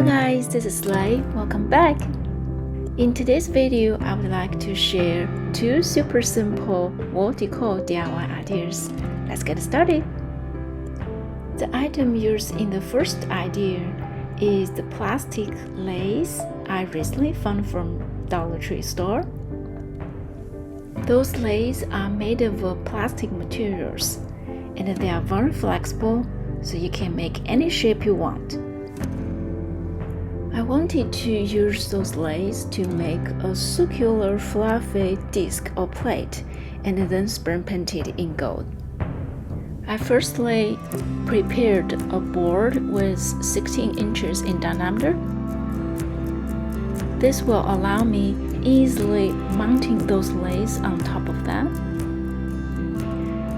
Hello guys, this is Lei. Welcome back. In today's video, I would like to share two super simple wall decor DIY ideas. Let's get started. The item used in the first idea is the plastic lace I recently found from Dollar Tree store. Those laces are made of plastic materials and they are very flexible, so you can make any shape you want. I wanted to use those laces to make a circular fluffy disc or plate and then spray paint it in gold. I firstly prepared a board with 16 inches in diameter. This will allow me easily mounting those laces on top of them.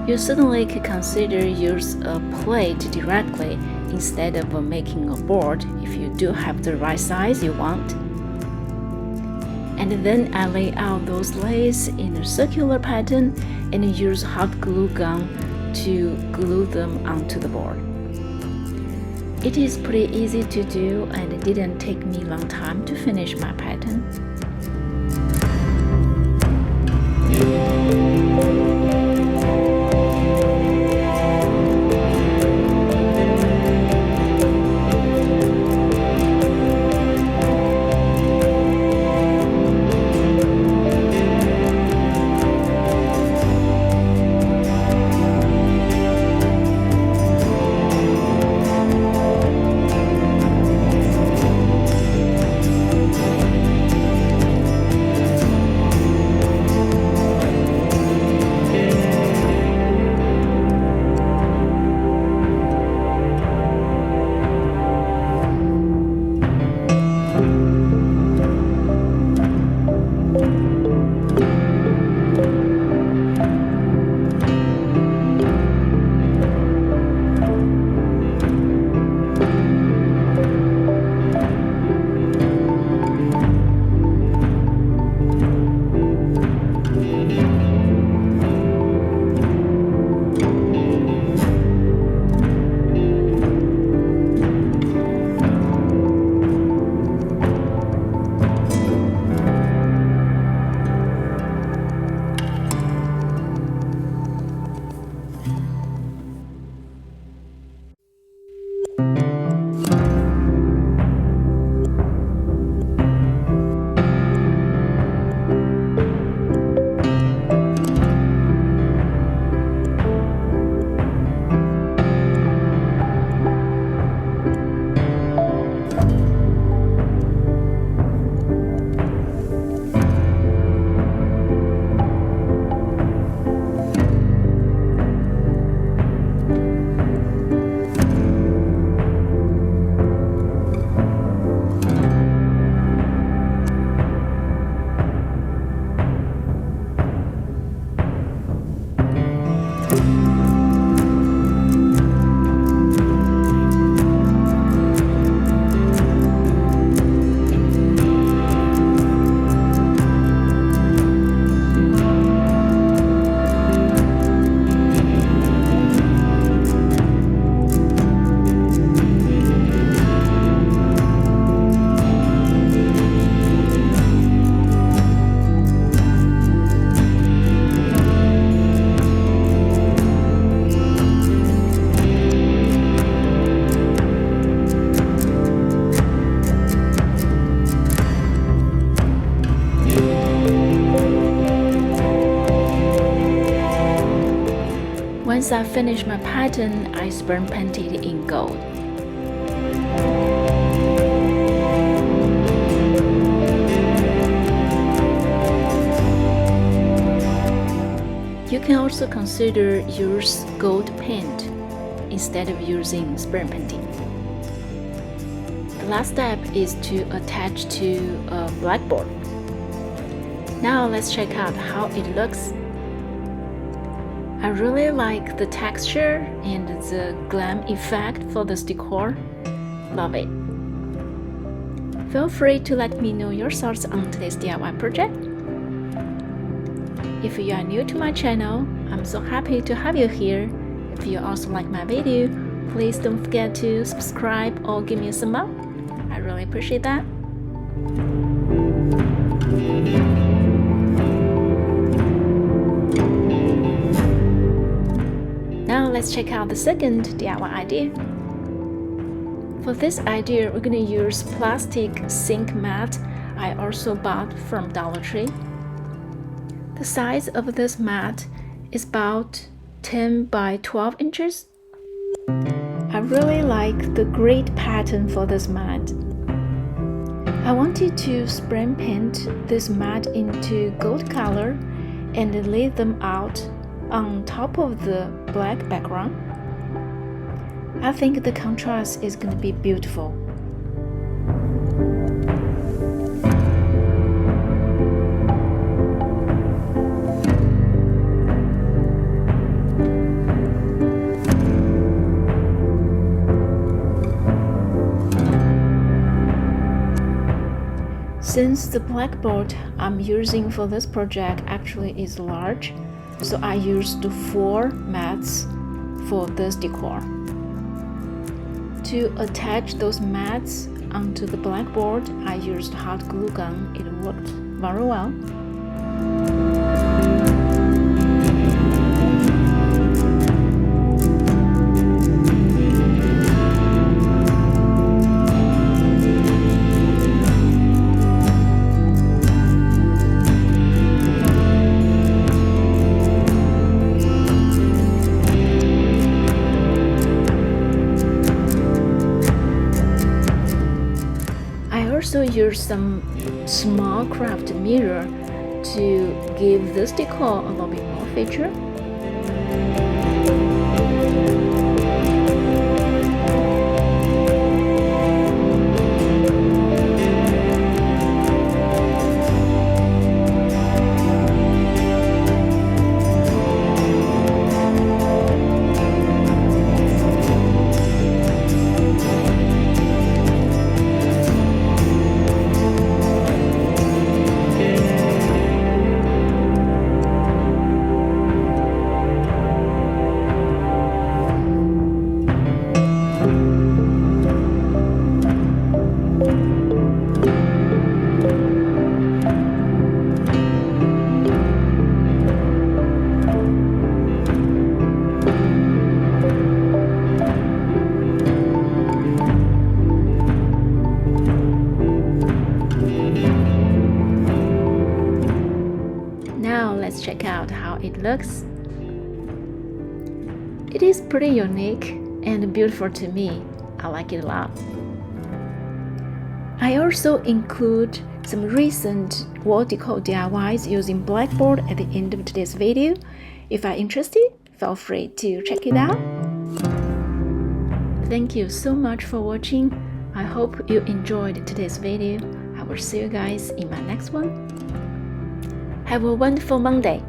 You certainly could consider use a plate directly instead of making a board if you do have the right size you want. And then I lay out those laces in a circular pattern and use hot glue gun to glue them onto the board. It is pretty easy to do and it didn't take me a long time to finish my pattern. Once I finished my pattern, I spray painted it in gold. You can also consider use gold paint instead of using spray painting. The last step is to attach to a blackboard. Now let's check out how it looks. I really like the texture and the glam effect for this decor. Love it. Feel free to let me know your thoughts on today's DIY project. If you are new to my channel, I'm so happy to have you here. If you also like my video, please don't forget to subscribe or give me a thumb up. I really appreciate that. Now let's check out the second DIY idea. For this idea, we're going to use plastic sink mat I also bought from Dollar Tree. The size of this mat is about 10 by 12 inches. I really like the grid pattern for this mat. I wanted to spray paint this mat into gold color and lay them out on top of the black background. I think the contrast is going to be beautiful. Since the blackboard I'm using for this project actually is large, so I used 4 mats for this decor. To attach those mats onto the blackboard, I used hot glue gun. It worked very well. Also use some small craft mirror to give this decor a little bit more feature. Let's check out how it looks. It is pretty unique and beautiful to me. I like it a lot. I also include some recent wall decor DIYs using blackboard at the end of today's video. If you're interested, feel free to check it out. Thank you so much for watching. I hope you enjoyed today's video. I will see you guys in my next one. Have a wonderful Monday.